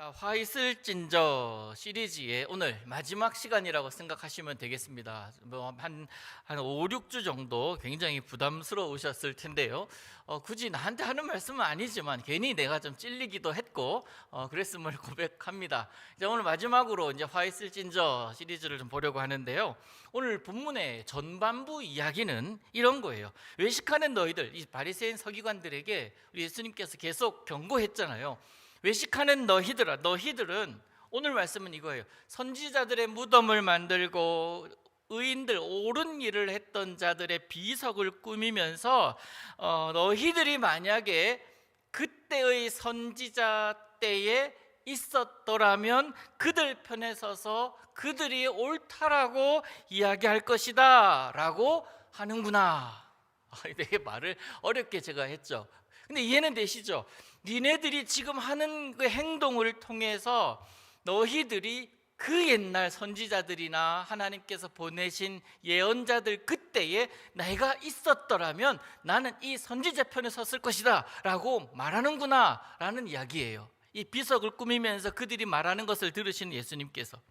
자, 화 있을진저 시리즈의 오늘 마지막 시간이라고 생각하시면 되겠습니다. 한 5, 6주 정도 굉장히 부담스러우셨을 텐데요. 굳이 나한테 하는 말씀은 아니지만 괜히 내가 좀 찔리기도 했고 그랬음을 고백합니다. 이제 오늘 마지막으로 이제 화 있을진저 시리즈를 좀 보려고 하는데요. 오늘 본문의 전반부 이야기는 이런 거예요. 외식하는 너희들, 이 바리새인 서기관들에게 우리 예수님께서 계속 경고했잖아요. 외식하는 너희들아, 너희들은 오늘 말씀은 이거예요. 선지자들의 무덤을 만들고 의인들 옳은 일을 했던 자들의 비석을 꾸미면서 너희들이 만약에 그때의 선지자 때에 있었더라면 그들 편에 서서 그들이 옳다라고 이야기할 것이다 라고 하는구나. 되게 말을 어렵게 제가 했죠. 근데 이해는 되시죠? 니네들이 지금 하는 그 행동을 통해서 너희들이 그 옛날 선지자들이나 하나님께서 보내신 예언자들 그때에 내가 있었더라면 나는 이 선지자 편에 섰을 것이다 라고 말하는구나 라는 이야기예요. 이 비석을 꾸미면서 그들이 말하는 것을 들으신 예수님께서,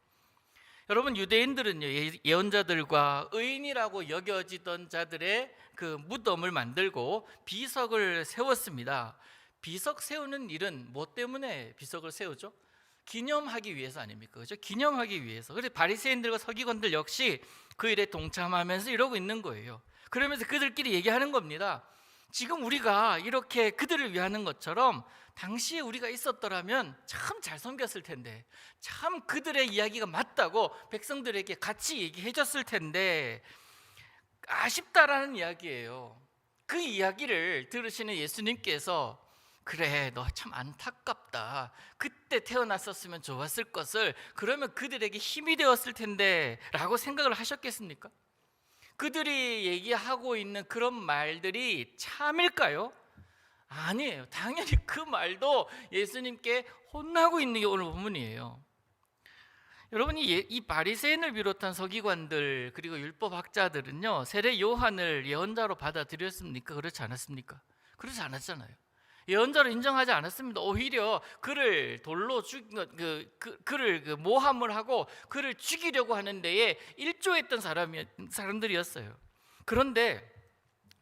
여러분, 유대인들은요, 예언자들과 의인이라고 여겨지던 자들의 그 무덤을 만들고 비석을 세웠습니다. 비석 세우는 일은 뭐 때문에 비석을 세우죠? 기념하기 위해서 아닙니까? 그렇죠? 기념하기 위해서. 그래서 바리새인들과 서기관들 역시 그 일에 동참하면서 이러고 있는 거예요. 그러면서 그들끼리 얘기하는 겁니다. 지금 우리가 이렇게 그들을 위하는 것처럼 당시에 우리가 있었더라면 참 잘 섬겼을 텐데, 참 그들의 이야기가 맞다고 백성들에게 같이 얘기해 줬을 텐데 아쉽다라는 이야기예요. 그 이야기를 들으시는 예수님께서 그래, 너 참 안타깝다. 그때 태어났었으면 좋았을 것을, 그러면 그들에게 힘이 되었을 텐데 라고 생각을 하셨겠습니까? 그들이 얘기하고 있는 그런 말들이 참일까요? 아니에요. 당연히 그 말도 예수님께 혼나고 있는 게 오늘 본문이에요. 여러분이 이 바리새인을 비롯한 서기관들 그리고 율법학자들은요, 세례 요한을 예언자로 받아들였습니까? 그렇지 않았습니까? 그렇지 않았잖아요. 예언자로 인정하지 않았습니다. 오히려 그를 돌로 그를 모함을 하고 그를 죽이려고 하는 데에 일조했던 사람들이었어요. 그런데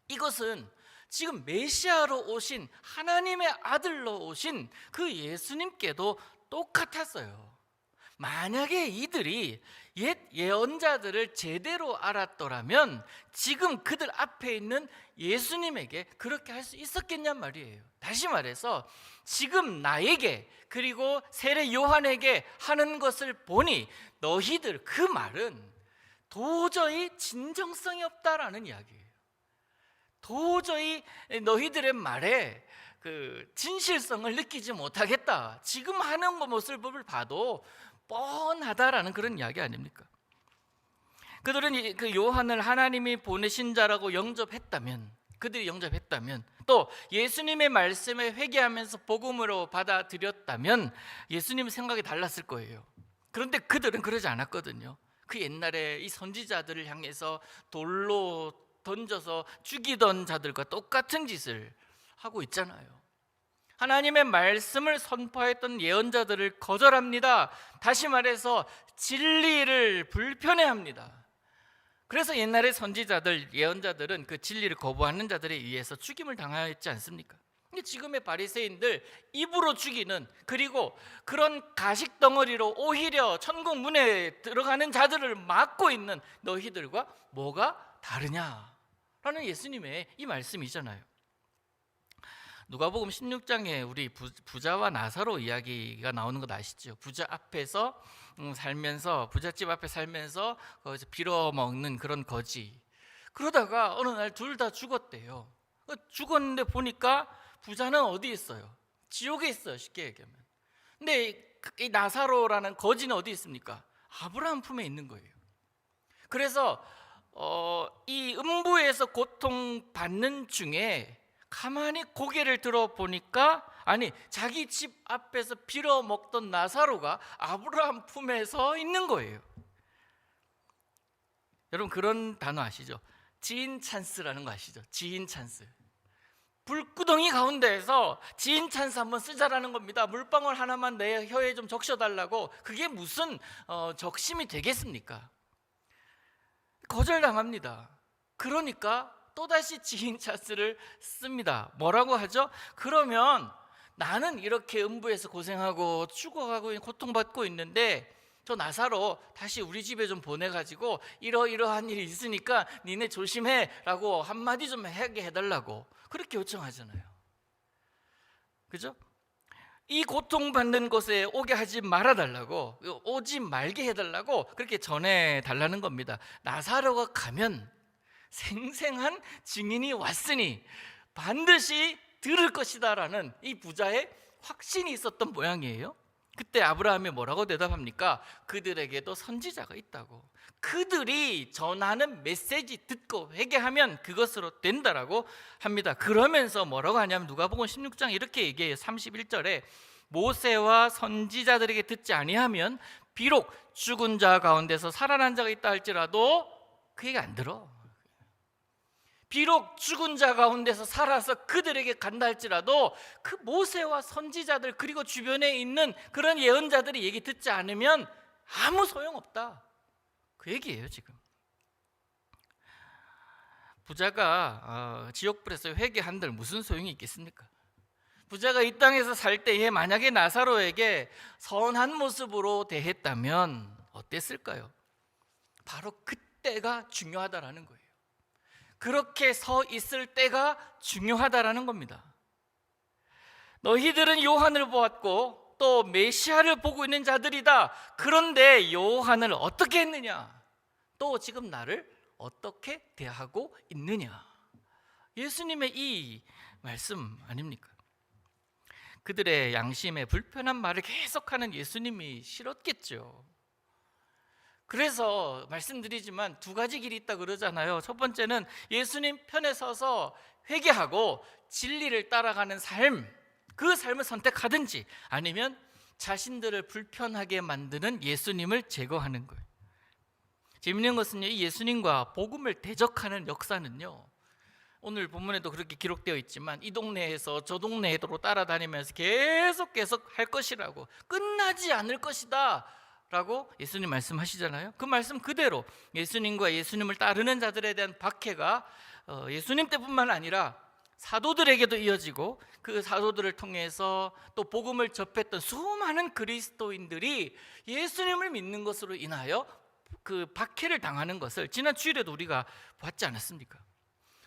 이것은 지금 메시아로 오신 하나님의 아들로 오신 그 예수님께도 똑같았어요. 만약에 이들이 옛 예언자들을 제대로 알았더라면 지금 그들 앞에 있는 예수님에게 그렇게 할 수 있었겠냔 말이에요. 다시 말해서 지금 나에게 그리고 세례 요한에게 하는 것을 보니 너희들 그 말은 도저히 진정성이 없다라는 이야기예요. 도저히 너희들의 말에 그 진실성을 느끼지 못하겠다. 지금 하는 모습을 봐도 뻔하다라는 그런 이야기 아닙니까? 그들은 그 요한을 하나님이 보내신 자라고 그들이 영접했다면, 또 예수님의 말씀에 회개하면서 복음으로 받아들였다면 예수님 생각이 달랐을 거예요. 그런데 그들은 그러지 않았거든요. 그 옛날에 이 선지자들을 향해서 돌로 던져서 죽이던 자들과 똑같은 짓을 하고 있잖아요. 하나님의 말씀을 선포했던 예언자들을 거절합니다. 다시 말해서 진리를 불편해합니다. 그래서 옛날의 선지자들, 예언자들은 그 진리를 거부하는 자들에 의해서 죽임을 당하였지 않습니까? 지금의 바리새인들 입으로 죽이는, 그리고 그런 가식 덩어리로 오히려 천국 문에 들어가는 자들을 막고 있는 너희들과 뭐가 다르냐라는 예수님의 이 말씀이잖아요. 누가복음 16장에 우리 부자와 나사로 이야기가 나오는 것 아시죠? 부자 앞에서 살면서, 부잣집 앞에 살면서 거기서 빌어먹는 그런 거지. 그러다가 어느 날 둘 다 죽었대요. 죽었는데 보니까 부자는 어디 있어요? 지옥에 있어요, 쉽게 얘기하면. 근데 이 나사로라는 거지는 어디 있습니까? 아브라함 품에 있는 거예요. 그래서 이 음부에서 고통받는 중에 가만히 고개를 들어 보니까, 아니, 자기 집 앞에서 빌어먹던 나사로가 아브라함 품에 서 있는 거예요. 여러분, 그런 단어 아시죠? 지인 찬스라는 거 아시죠? 지인 찬스. 불구덩이 가운데에서 지인 찬스 한번 쓰자라는 겁니다. 물방울 하나만 내 혀에 좀 적셔달라고. 그게 무슨 적심이 되겠습니까? 거절당합니다. 그러니까 또다시 지인 찬스를 씁니다. 뭐라고 하죠? 그러면 나는 이렇게 음부에서 고생하고 죽어가고 고통받고 있는데 저 나사로 다시 우리 집에 좀 보내가지고 이러이러한 일이 있으니까 니네 조심해 라고 한마디 좀 하게 해달라고 그렇게 요청하잖아요. 그죠? 이 고통받는 곳에 오게 하지 말아달라고, 오지 말게 해달라고 그렇게 전해달라는 겁니다. 나사로가 가면 생생한 증인이 왔으니 반드시 들을 것이다 라는 이 부자의 확신이 있었던 모양이에요. 그때 아브라함이 뭐라고 대답합니까? 그들에게도 선지자가 있다고. 그들이 전하는 메시지 듣고 회개하면 그것으로 된다라고 합니다. 그러면서 뭐라고 하냐면 누가복음 16장 이렇게 얘기해요. 31절에 모세와 선지자들에게 듣지 아니하면 비록 죽은 자 가운데서 살아난 자가 있다 할지라도 그 얘기 안 들어. 비록 죽은 자 가운데서 살아서 그들에게 간다 할지라도 그 모세와 선지자들 그리고 주변에 있는 그런 예언자들이 얘기 듣지 않으면 아무 소용없다. 그 얘기예요. 지금 부자가 지옥불에서 회개한들 무슨 소용이 있겠습니까? 부자가 이 땅에서 살 때에 만약에 나사로에게 선한 모습으로 대했다면 어땠을까요? 바로 그때가 중요하다라는 거예요. 그렇게 서 있을 때가 중요하다라는 겁니다. 너희들은 요한을 보았고 또 메시아를 보고 있는 자들이다. 그런데 요한을 어떻게 했느냐? 또 지금 나를 어떻게 대하고 있느냐? 예수님의 이 말씀 아닙니까? 그들의 양심에 불편한 말을 계속하는 예수님이 싫었겠죠. 그래서 말씀드리지만 두 가지 길이 있다 그러잖아요. 첫 번째는 예수님 편에 서서 회개하고 진리를 따라가는 삶, 그 삶을 선택하든지 아니면 자신들을 불편하게 만드는 예수님을 제거하는 거예요. 재미있는 것은요, 이 예수님과 복음을 대적하는 역사는요, 오늘 본문에도 그렇게 기록되어 있지만 이 동네에서 저 동네로 따라다니면서 계속 할 것이라고, 끝나지 않을 것이다 라고 예수님 말씀하시잖아요. 그 말씀 그대로 예수님과 예수님을 따르는 자들에 대한 박해가 예수님 때뿐만 아니라 사도들에게도 이어지고 그 사도들을 통해서 또 복음을 접했던 수많은 그리스도인들이 예수님을 믿는 것으로 인하여 그 박해를 당하는 것을 지난 주일에도 우리가 봤지 않았습니까?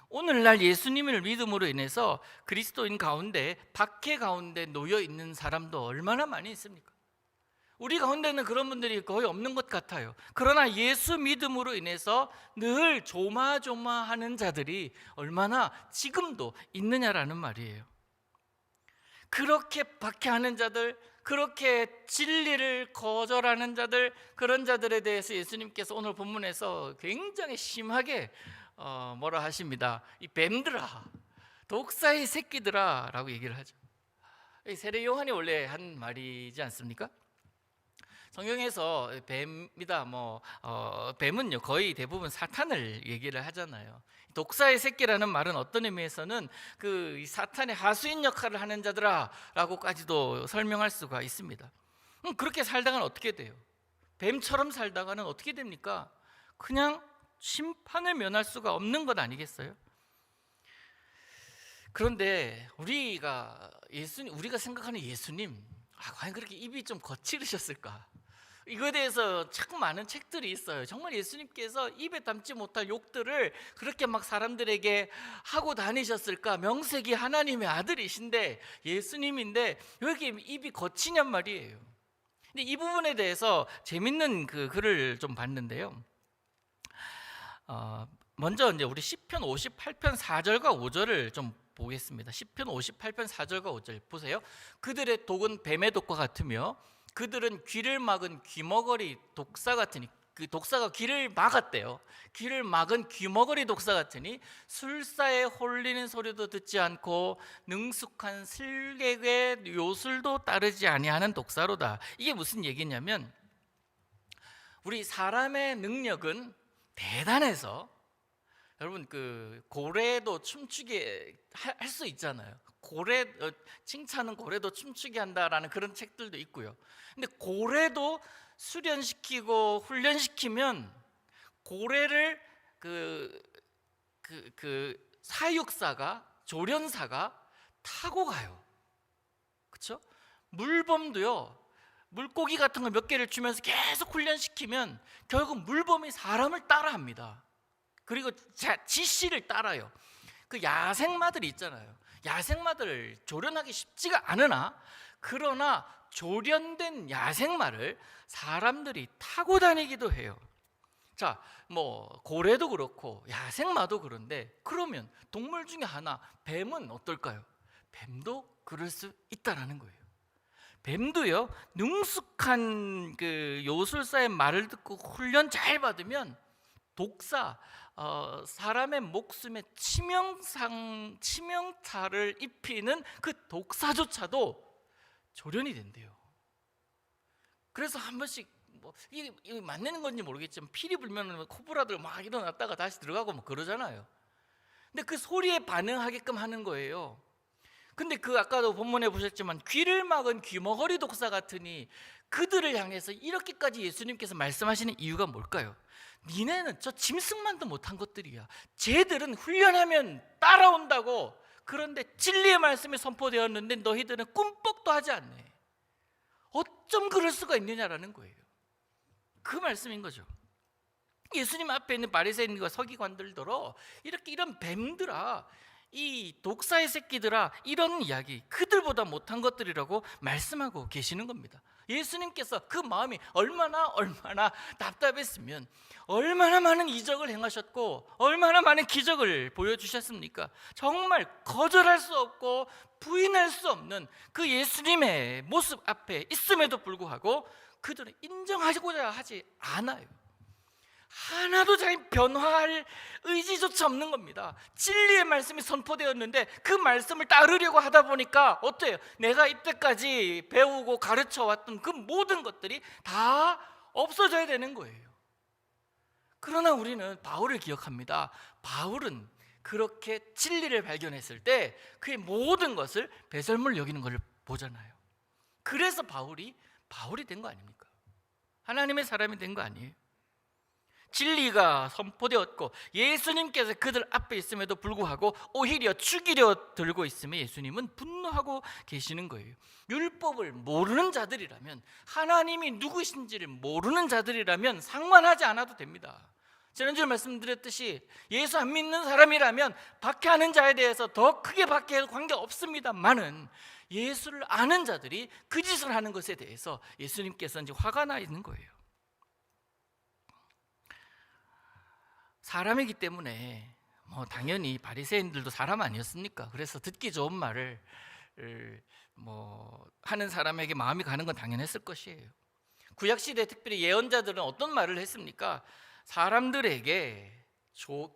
오늘날 예수님을 믿음으로 인해서 그리스도인 가운데 박해 가운데 놓여 있는 사람도 얼마나 많이 있습니까? 우리 가운데는 그런 분들이 거의 없는 것 같아요. 그러나 예수 믿음으로 인해서 늘 조마조마하는 자들이 얼마나 지금도 있느냐라는 말이에요. 그렇게 박해하는 자들, 그렇게 진리를 거절하는 자들, 그런 자들에 대해서 예수님께서 오늘 본문에서 굉장히 심하게 뭐라 하십니다. 이 뱀들아, 독사의 새끼들아 라고 얘기를 하죠. 세례 요한이 원래 한 말이지 않습니까? 성경에서 뱀이다 뱀은요 거의 대부분 사탄을 얘기를 하잖아요. 독사의 새끼라는 말은 어떤 의미에서는 그 사탄의 하수인 역할을 하는 자들아라고까지도 설명할 수가 있습니다. 그렇게 살다가는 어떻게 돼요? 뱀처럼 살다가는 어떻게 됩니까? 그냥 심판을 면할 수가 없는 것 아니겠어요? 그런데 우리가 생각하는 예수님, 과연 그렇게 입이 좀 거칠으셨을까? 이거에 대해서 참 많은 책들이 있어요. 정말 예수님께서 입에 담지 못할 욕들을 그렇게 막 사람들에게 하고 다니셨을까? 명색이 하나님의 아들이신데 예수님인데 왜 이렇게 입이 거치냔 말이에요. 근데 이 부분에 대해서 재밌는 그 글을 좀 봤는데요. 먼저 이제 우리 시편 58편 4절과 5절을 좀 보겠습니다. 시편 58편 4절과 5절 보세요. 그들의 독은 뱀의 독과 같으며 그들은 귀를 막은 귀머거리 독사 같으니, 그 독사가 귀를 막았대요. 귀를 막은 귀머거리 독사 같으니 술사에 홀리는 소리도 듣지 않고 능숙한 슬객의 요술도 따르지 아니하는 독사로다. 이게 무슨 얘기냐면 우리 사람의 능력은 대단해서 여러분 그 고래도 춤추게 할 수 있잖아요. 고래 칭찬은 고래도 춤추게 한다라는 그런 책들도 있고요. 근데 고래도 수련시키고 훈련시키면 고래를 그 사육사가 조련사가 타고 가요. 그렇죠? 물범도요. 물고기 같은 거 몇 개를 주면서 계속 훈련시키면 결국 물범이 사람을 따라합니다. 그리고 지시를 따라요. 그 야생마들이 있잖아요. 야생마들을 조련하기 쉽지가 않으나 그러나 조련된 야생마를 사람들이 타고 다니기도 해요. 자, 뭐 고래도 그렇고 야생마도 그런데 그러면 동물 중에 하나 뱀은 어떨까요? 뱀도 그럴 수 있다라는 거예요. 뱀도요 능숙한 그 요술사의 말을 듣고 훈련 잘 받으면 독사, 사람의 목숨에 치명타를 입히는 그 독사조차도 조련이 된대요. 그래서 한 번씩 뭐 이게 맞는 건지 모르겠지만 피리 불면 코브라들 막 일어났다가 다시 들어가고 뭐 그러잖아요. 근데 그 소리에 반응하게끔 하는 거예요. 근데 그 아까도 본문에 보셨지만 귀를 막은 귀머거리 독사 같으니 그들을 향해서 이렇게까지 예수님께서 말씀하시는 이유가 뭘까요? 니네는 저 짐승만도 못한 것들이야. 쟤들은 훈련하면 따라온다고. 그런데 진리의 말씀이 선포되었는데 너희들은 꿈뻑도 하지 않네. 어쩜 그럴 수가 있느냐라는 거예요. 그 말씀인 거죠. 예수님 앞에 있는 바리새인과 서기관들더러 이렇게 이런 뱀들아, 이 독사의 새끼들아, 이런 이야기 그들보다 못한 것들이라고 말씀하고 계시는 겁니다. 예수님께서 그 마음이 얼마나 답답했으면 얼마나 많은 이적을 행하셨고 얼마나 많은 기적을 보여주셨습니까? 정말 거절할 수 없고 부인할 수 없는 그 예수님의 모습 앞에 있음에도 불구하고 그들은 인정하고자 하지 않아요. 하나도 자기 변화할 의지조차 없는 겁니다. 진리의 말씀이 선포되었는데 그 말씀을 따르려고 하다 보니까 어때요? 내가 이때까지 배우고 가르쳐 왔던 그 모든 것들이 다 없어져야 되는 거예요. 그러나 우리는 바울을 기억합니다. 바울은 그렇게 진리를 발견했을 때 그의 모든 것을 배설물 여기는 것을 보잖아요. 그래서 바울이 된 거 아닙니까? 하나님의 사람이 된 거 아니에요? 진리가 선포되었고 예수님께서 그들 앞에 있음에도 불구하고 오히려 죽이려 들고 있음에 예수님은 분노하고 계시는 거예요. 율법을 모르는 자들이라면, 하나님이 누구신지를 모르는 자들이라면 상관하지 않아도 됩니다. 지난주에 말씀드렸듯이 예수 안 믿는 사람이라면 박해하는 자에 대해서 더 크게 박해해도 관계없습니다만은 예수를 아는 자들이 그 짓을 하는 것에 대해서 예수님께서 이제 화가 나 있는 거예요. 사람이기 때문에 뭐 당연히 바리새인들도 사람 아니었습니까? 그래서 듣기 좋은 말을 뭐 하는 사람에게 마음이 가는 건 당연했을 것이에요. 구약 시대 특별히 예언자들은 어떤 말을 했습니까? 사람들에게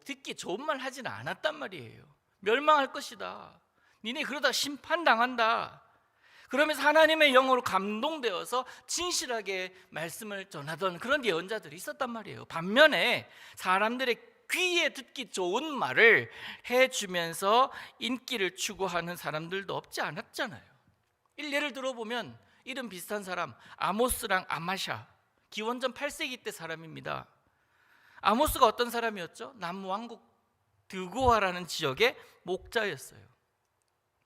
듣기 좋은 말 하지는 않았단 말이에요. 멸망할 것이다. 니네 그러다 심판당한다. 그러면서 하나님의 영으로 감동되어서 진실하게 말씀을 전하던 그런 예언자들이 있었단 말이에요. 반면에 사람들의 귀에 듣기 좋은 말을 해주면서 인기를 추구하는 사람들도 없지 않았잖아요. 일례를 들어보면 이름 비슷한 사람 아모스랑 아마샤, 기원전 8세기 때 사람입니다. 아모스가 어떤 사람이었죠? 남왕국 드고아라는 지역의 목자였어요.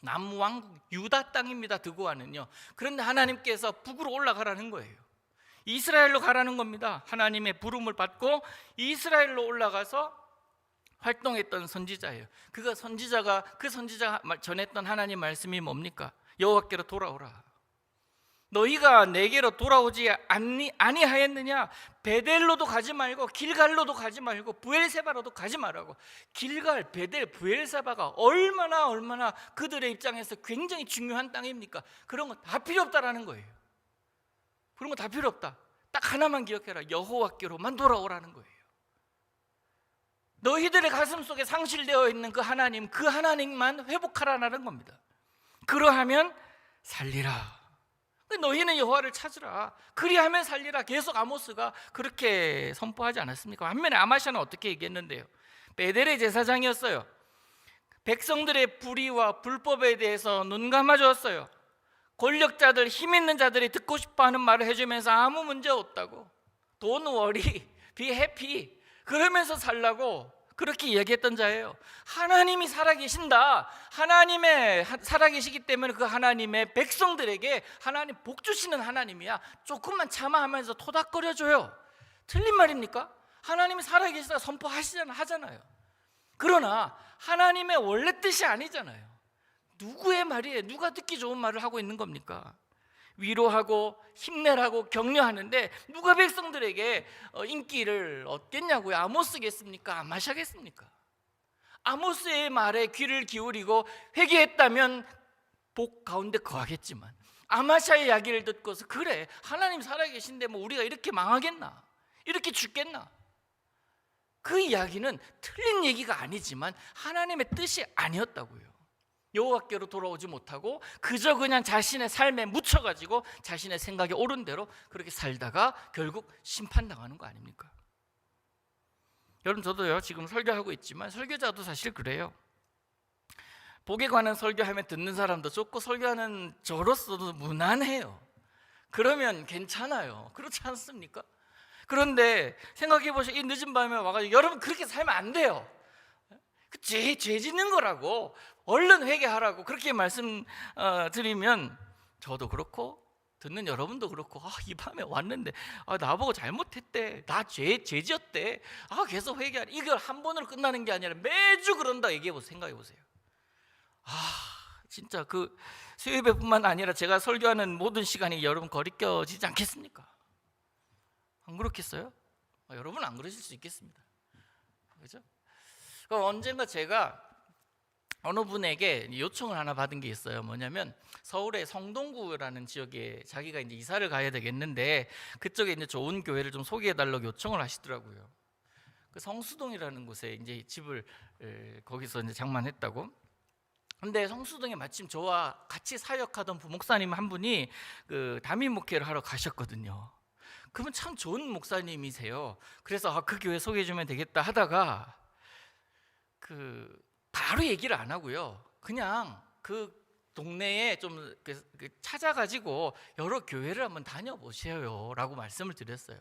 남왕국 유다 땅입니다. 드고아는요. 그런데 하나님께서 북으로 올라가라는 거예요. 이스라엘로 가라는 겁니다. 하나님의 부름을 받고 이스라엘로 올라가서 활동했던 선지자예요. 그 선지자가 전했던 하나님 말씀이 뭡니까? 여호와께로 돌아오라. 너희가 내게로 돌아오지 아니하였느냐? 베델로도 가지 말고 길갈로도 가지 말고 브엘세바로도 가지 말라고. 길갈, 베델, 브엘세바가 얼마나 그들의 입장에서 굉장히 중요한 땅입니까? 그런 거 다 필요 없다라는 거예요. 그런 거 다 필요 없다. 딱 하나만 기억해라. 여호와께로만 돌아오라는 거예요. 너희들의 가슴 속에 상실되어 있는 그 하나님만 회복하라는 겁니다. 그러하면 살리라. 너희는 여호와를 찾으라. 그리하면 살리라. 계속 아모스가 그렇게 선포하지 않았습니까? 반면에 아마샤는 어떻게 얘기했는데요? 베델의 제사장이었어요. 백성들의 불의와 불법에 대해서 눈 감아주었어요. 권력자들, 힘 있는 자들이 듣고 싶어하는 말을 해주면서 아무 문제 없다고, Don't worry, be happy, 그러면서 살라고 그렇게 이야기했던 자예요. 하나님이 살아계신다, 하나님의 살아계시기 때문에 그 하나님의 백성들에게 하나님 복 주시는 하나님이야, 조금만 참아 하면서 토닥거려줘요. 틀린 말입니까? 하나님이 살아계시다 선포하잖아요. 그러나 하나님의 원래 뜻이 아니잖아요. 누구의 말이에요? 누가 듣기 좋은 말을 하고 있는 겁니까? 위로하고 힘내라고 격려하는데 누가 백성들에게 인기를 얻겠냐고요? 아모스겠습니까? 아마샤겠습니까? 아모스의 말에 귀를 기울이고 회개했다면 복 가운데 거하겠지만, 아마샤의 이야기를 듣고서 그래, 하나님 살아계신데 뭐 우리가 이렇게 망하겠나? 이렇게 죽겠나? 그 이야기는 틀린 얘기가 아니지만 하나님의 뜻이 아니었다고요. 여호와께로 돌아오지 못하고 그저 그냥 자신의 삶에 묻혀가지고 자신의 생각에 옳은 대로 그렇게 살다가 결국 심판당하는 거 아닙니까? 여러분, 저도요 지금 설교하고 있지만 설교자도 사실 그래요. 복에 관한 설교하면 듣는 사람도 좋고 설교하는 저로서도 무난해요. 그러면 괜찮아요. 그렇지 않습니까? 그런데 생각해 보시오. 이 늦은 밤에 와가지고 여러분 그렇게 살면 안 돼요. 죄 짓는 거라고, 얼른 회개하라고 그렇게 말씀드리면 저도 그렇고 듣는 여러분도 그렇고, 이 밤에 왔는데 나보고 잘못했대, 나 죄 지었대, 계속 회개하라, 이걸 한 번으로 끝나는 게 아니라 매주 그런다 생각해 보세요. 진짜 그 수요예배뿐만 아니라 제가 설교하는 모든 시간이 여러분 거리껴지지 않겠습니까? 안 그렇겠어요? 여러분 안 그러실 수 있겠습니다. 그렇죠? 언젠가 제가 어느 분에게 요청을 하나 받은 게 있어요. 뭐냐면 서울의 성동구라는 지역에 자기가 이제 이사를 가야 되겠는데 그쪽에 이제 좋은 교회를 좀 소개해 달라고 요청을 하시더라고요. 그 성수동이라는 곳에 이제 집을 거기서 이제 장만했다고. 근데 성수동에 마침 저와 같이 사역하던 부목사님 한 분이 그 담임 목회를 하러 가셨거든요. 그분 참 좋은 목사님이세요. 그래서 그 교회 소개해 주면 되겠다 하다가 바로 얘기를 안 하고요, 그냥 그 동네에 좀 찾아가지고 여러 교회를 한번 다녀보세요 라고 말씀을 드렸어요.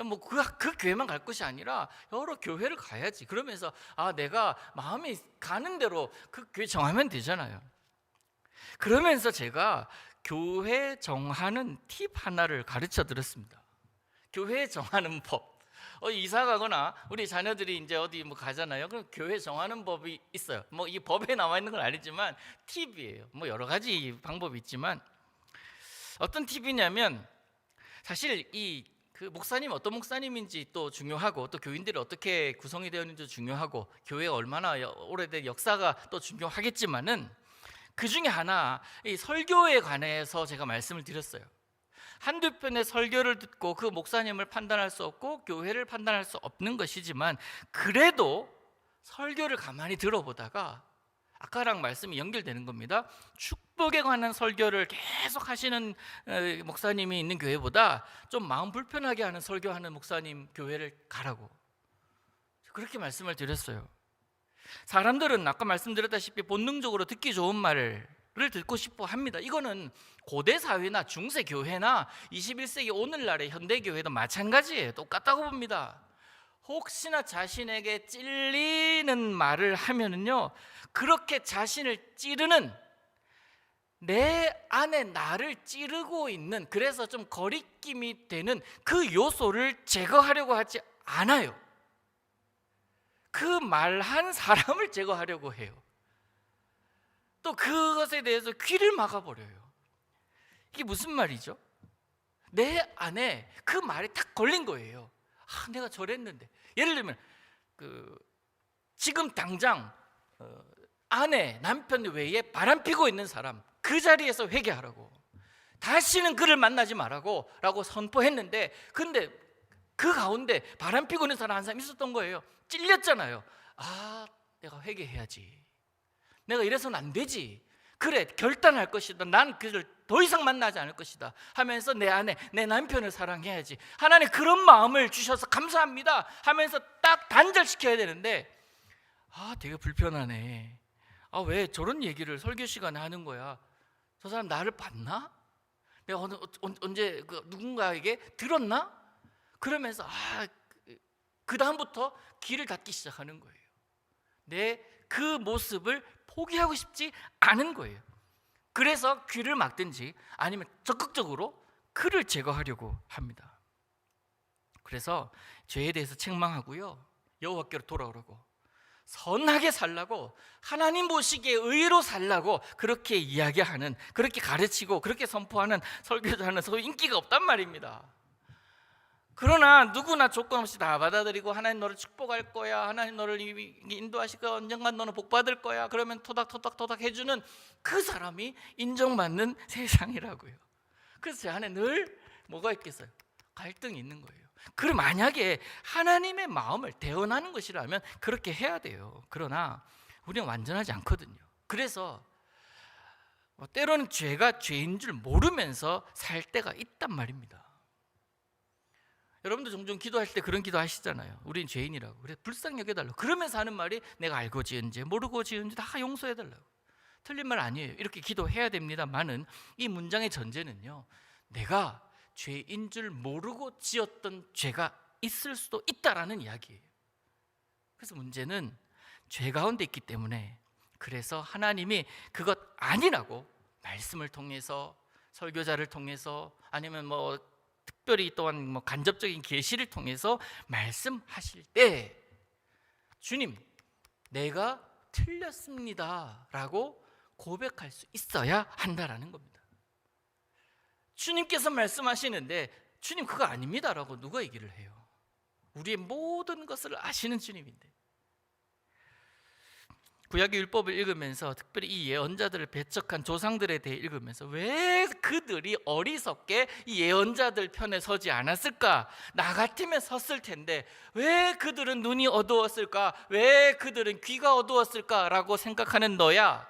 뭐 그 교회만 갈 것이 아니라 여러 교회를 가야지. 그러면서 내가 마음이 가는 대로 그 교회 정하면 되잖아요. 그러면서 제가 교회 정하는 팁 하나를 가르쳐 드렸습니다. 교회 정하는 법. 이사 가거나 우리 자녀들이 이제 어디 뭐 가잖아요. 그럼 교회 정하는 법이 있어요. 뭐 이 법에 나와 있는 건 아니지만 팁이에요. 뭐 여러 가지 방법이 있지만 어떤 팁이냐면, 사실 그 목사님 어떤 목사님인지 또 중요하고, 또 교인들이 어떻게 구성이 되어 있는지 중요하고, 교회가 얼마나 오래된 역사가 또 중요하겠지만은 그 중에 하나, 이 설교에 관해서 제가 말씀을 드렸어요. 한두 편의 설교를 듣고 그 목사님을 판단할 수 없고 교회를 판단할 수 없는 것이지만, 그래도 설교를 가만히 들어보다가 아까랑 말씀이 연결되는 겁니다. 축복에 관한 설교를 계속 하시는 목사님이 있는 교회보다 좀 마음 불편하게 하는 설교하는 목사님 교회를 가라고 그렇게 말씀을 드렸어요. 사람들은 아까 말씀드렸다시피 본능적으로 듣기 좋은 말을 듣고 싶어 합니다. 이거는 고대 사회나 중세 교회나 21세기 오늘날의 현대 교회도 마찬가지예요. 똑같다고 봅니다. 혹시나 자신에게 찔리는 말을 하면은요, 그렇게 자신을 찌르는, 내 안에 나를 찌르고 있는, 그래서 좀 거리낌이 되는 그 요소를 제거하려고 하지 않아요. 그 말한 사람을 제거하려고 해요. 또 그것에 대해서 귀를 막아버려요. 이게 무슨 말이죠? 내 안에 그 말이 딱 걸린 거예요. 내가 저랬는데. 예를 들면 지금 당장 아내, 남편 외에 바람피고 있는 사람, 그 자리에서 회개하라고, 다시는 그를 만나지 말라고 라고 선포했는데, 근데 그 가운데 바람피고 있는 사람 한 사람 있었던 거예요. 찔렸잖아요. 내가 회개해야지, 내가 이래서는 안 되지, 그래 결단할 것이다, 난 그를 더 이상 만나지 않을 것이다 하면서 내 안에 내 남편을 사랑해야지, 하나님 그런 마음을 주셔서 감사합니다 하면서 딱 단절시켜야 되는데, 되게 불편하네. 왜 저런 얘기를 설교 시간에 하는 거야? 저 사람 나를 봤나? 내가 언제 누군가에게 들었나? 그러면서 그 다음부터 귀를 닫기 시작하는 거예요. 내 그 모습을 포기하고 싶지 않은 거예요. 그래서 귀를 막든지 아니면 적극적으로 그를 제거하려고 합니다. 그래서 죄에 대해서 책망하고요, 여호와께로 돌아오라고, 선하게 살라고, 하나님 보시기에 의로 살라고 그렇게 이야기하는, 그렇게 가르치고 그렇게 선포하는 설교자는 소위 인기가 없단 말입니다. 그러나 누구나 조건 없이 다 받아들이고, 하나님 너를 축복할 거야, 하나님 너를 인도하실 거야, 언젠간 너는 복 받을 거야, 그러면 토닥토닥 해주는 그 사람이 인정받는 세상이라고요. 그래서 제 안에 늘 뭐가 있겠어요? 갈등이 있는 거예요. 그럼 만약에 하나님의 마음을 대언하는 것이라면 그렇게 해야 돼요. 그러나 우리는 완전하지 않거든요. 그래서 때로는 죄가 죄인 줄 모르면서 살 때가 있단 말입니다. 여러분도 종종 기도할 때 그런 기도 하시잖아요. 우린 죄인이라고, 그래 불쌍히 여겨달라고. 그러면서 하는 말이 내가 알고 지은 죄, 모르고 지은 죄 다 용서해달라고. 틀린 말 아니에요. 이렇게 기도해야 됩니다만은 이 문장의 전제는요, 내가 죄인 줄 모르고 지었던 죄가 있을 수도 있다라는 이야기예요. 그래서 문제는 죄 가운데 있기 때문에, 그래서 하나님이 그것 아니라고 말씀을 통해서, 설교자를 통해서, 아니면 특별히 또한 간접적인 계시를 통해서 말씀하실 때 주님, 내가 틀렸습니다 라고 고백할 수 있어야 한다라는 겁니다. 주님께서 말씀하시는데 주님 그거 아닙니다 라고 누가 얘기를 해요? 우리의 모든 것을 아시는 주님인데. 구약의 율법을 읽으면서, 특별히 이 예언자들을 배척한 조상들에 대해 읽으면서, 왜 그들이 어리석게 이 예언자들 편에 서지 않았을까? 나 같으면 섰을 텐데 왜 그들은 눈이 어두웠을까? 왜 그들은 귀가 어두웠을까? 라고 생각하는 너야,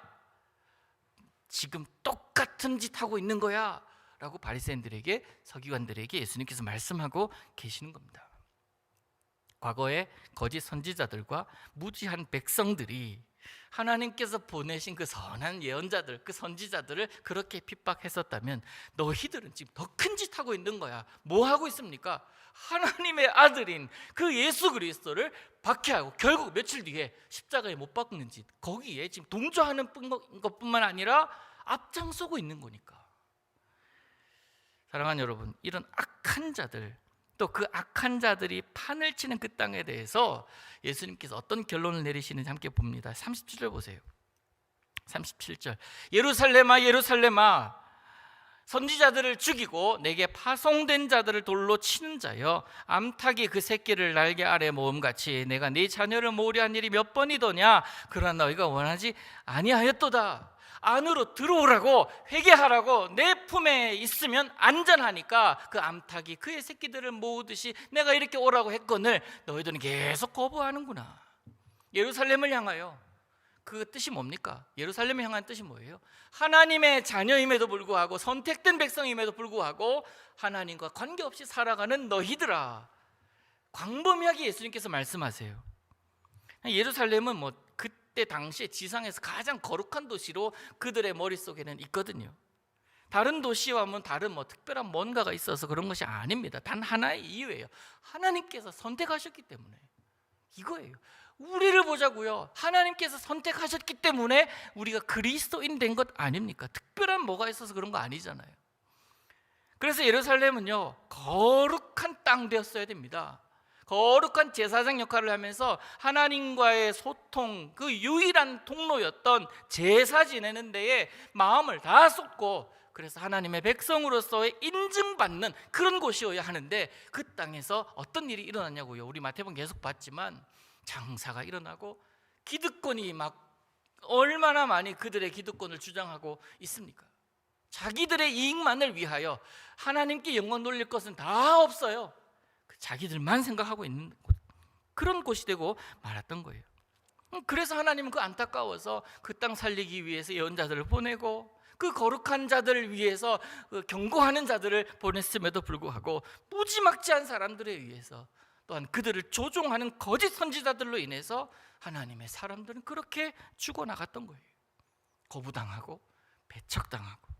지금 똑같은 짓 하고 있는 거야 라고 바리새인들에게, 서기관들에게 예수님께서 말씀하고 계시는 겁니다. 과거에 거짓 선지자들과 무지한 백성들이 하나님께서 보내신 그 선한 예언자들, 그 선지자들을 그렇게 핍박했었다면 너희들은 지금 더 큰 짓 하고 있는 거야. 뭐 하고 있습니까? 하나님의 아들인 그 예수 그리스도를 박해하고 결국 며칠 뒤에 십자가에 못 박는 짓, 거기에 지금 동조하는 것뿐만 아니라 앞장서고 있는 거니까. 사랑하는 여러분, 이런 악한 자들, 또 그 악한 자들이 판을 치는 그 땅에 대해서 예수님께서 어떤 결론을 내리시는지 함께 봅니다. 37절 보세요. 37절, 예루살렘아 예루살렘아, 선지자들을 죽이고 내게 파송된 자들을 돌로 치는 자여, 암탉이 그 새끼를 날개 아래 모음같이 내가 네 자녀를 모으려 한 일이 몇 번이더냐? 그러나 너희가 원하지 아니하였도다. 안으로 들어오라고, 회개하라고, 내 품에 있으면 안전하니까 그 암탉이 그의 새끼들을 모으듯이 내가 이렇게 오라고 했거늘 너희들은 계속 거부하는구나. 예루살렘을 향하여, 그 뜻이 뭡니까? 예루살렘을 향한 뜻이 뭐예요? 하나님의 자녀임에도 불구하고, 선택된 백성임에도 불구하고 하나님과 관계없이 살아가는 너희들아. 광범위하게 예수님께서 말씀하세요. 예루살렘은 그때 당시에 지상에서 가장 거룩한 도시로 그들의 머릿속에는 있거든요. 다른 도시와 다른 특별한 뭔가가 있어서 그런 것이 아닙니다. 단 하나의 이유예요. 하나님께서 선택하셨기 때문에. 이거예요. 우리를 보자고요. 하나님께서 선택하셨기 때문에 우리가 그리스도인 된 것 아닙니까? 특별한 뭐가 있어서 그런 거 아니잖아요. 그래서 예루살렘은요, 거룩한 땅 되었어야 됩니다. 거룩한 제사장 역할을 하면서 하나님과의 소통, 그 유일한 통로였던 제사 지내는 데에 마음을 다 쏟고, 그래서 하나님의 백성으로서의 인증받는 그런 곳이어야 하는데, 그 땅에서 어떤 일이 일어났냐고요. 우리 마태복음 계속 봤지만 장사가 일어나고 기득권이 얼마나 많이 그들의 기득권을 주장하고 있습니까? 자기들의 이익만을 위하여 하나님께 영광 돌릴 것은 다 없어요. 자기들만 생각하고 있는 그런 곳이 되고 말았던 거예요. 그래서 하나님은 그 안타까워서 그 땅 살리기 위해서 예언자들을 보내고, 그 거룩한 자들을 위해서 경고하는 자들을 보냈음에도 불구하고 무지막지한 사람들에 의해서 또한 그들을 조종하는 거짓 선지자들로 인해서 하나님의 사람들은 그렇게 죽어나갔던 거예요. 거부당하고 배척당하고.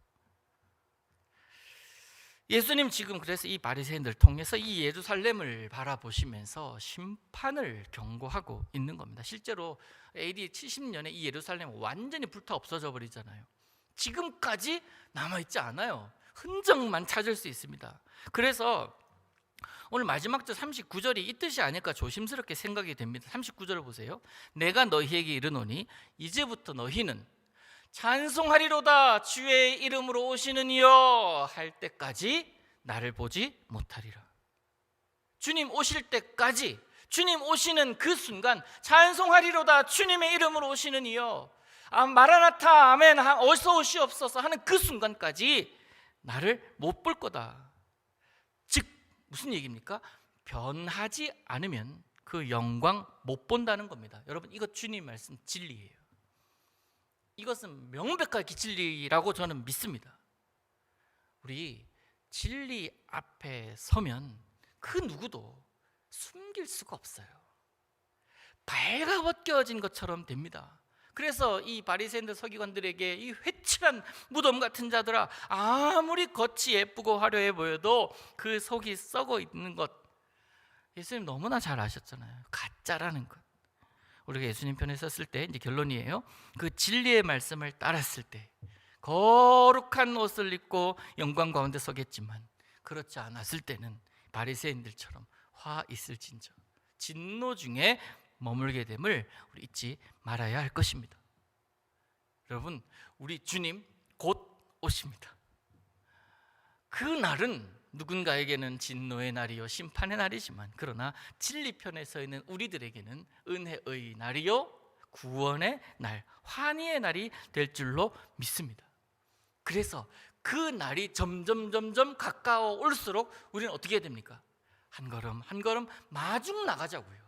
예수님 지금 그래서 이 바리새인들을 통해서 이 예루살렘을 바라보시면서 심판을 경고하고 있는 겁니다. 실제로 AD 70년에 이 예루살렘은 완전히 불타 없어져 버리잖아요. 지금까지 남아있지 않아요. 흔적만 찾을 수 있습니다. 그래서 오늘 마지막 절 39절이 이 뜻이 아닐까 조심스럽게 생각이 됩니다. 39절을 보세요. 내가 너희에게 이르노니 이제부터 너희는 찬송하리로다 주의 이름으로 오시는 이여 할 때까지 나를 보지 못하리라. 주님 오실 때까지, 주님 오시는 그 순간 찬송하리로다 주님의 이름으로 오시는 이여, 마라나타 아멘 어서 오시옵소서 하는 그 순간까지 나를 못 볼 거다. 즉 무슨 얘기입니까? 변하지 않으면 그 영광 못 본다는 겁니다. 여러분, 이거 주님 말씀 진리예요. 이것은 명백하게 진리라고 저는 믿습니다. 우리 진리 앞에 서면 그 누구도 숨길 수가 없어요. 발가벗겨진 것처럼 됩니다. 그래서 이 바리새인들 서기관들에게 이 회칠한 무덤 같은 자들아, 아무리 겉이 예쁘고 화려해 보여도 그 속이 썩어 있는 것, 예수님 너무나 잘 아셨잖아요. 가짜라는 것. 우리가 예수님 편에 섰을 때 이제 결론이에요. 그 진리의 말씀을 따랐을 때 거룩한 옷을 입고 영광 가운데 서겠지만, 그렇지 않았을 때는 바리새인들처럼 화 있을진저 진노 중에 머물게 됨을 우리 잊지 말아야 할 것입니다. 여러분, 우리 주님 곧 오십니다. 그 날은 누군가에게는 진노의 날이요 심판의 날이지만, 그러나 진리편에 서 있는 우리들에게는 은혜의 날이요 구원의 날, 환희의 날이 될 줄로 믿습니다. 그래서 그 날이 점점 가까워 올수록 우리는 어떻게 해야 됩니까? 한 걸음 한 걸음 마중 나가자고요.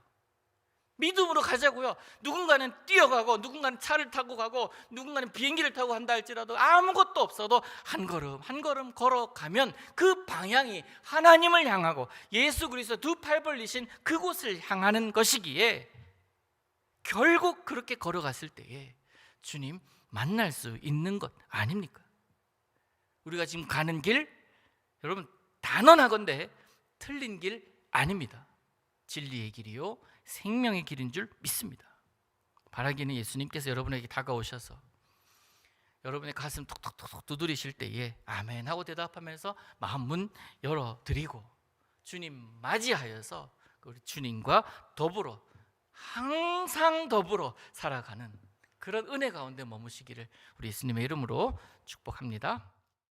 믿음으로 가자고요. 누군가는 뛰어가고, 누군가는 차를 타고 가고, 누군가는 비행기를 타고 한다 할지라도 아무것도 없어도 한 걸음 한 걸음 걸어가면 그 방향이 하나님을 향하고 예수 그리스도 두 팔 벌리신 그곳을 향하는 것이기에, 결국 그렇게 걸어갔을 때에 주님 만날 수 있는 것 아닙니까? 우리가 지금 가는 길, 여러분 단언하건대 틀린 길 아닙니다. 진리의 길이요 생명의 길인 줄 믿습니다. 바라기는 예수님께서 여러분에게 다가오셔서 여러분의 가슴 톡톡톡 두드리실 때에 아멘 하고 대답하면서 마음 문 열어드리고 주님 맞이하여서 우리 주님과 더불어 항상 더불어 살아가는 그런 은혜 가운데 머무시기를 우리 예수님의 이름으로 축복합니다.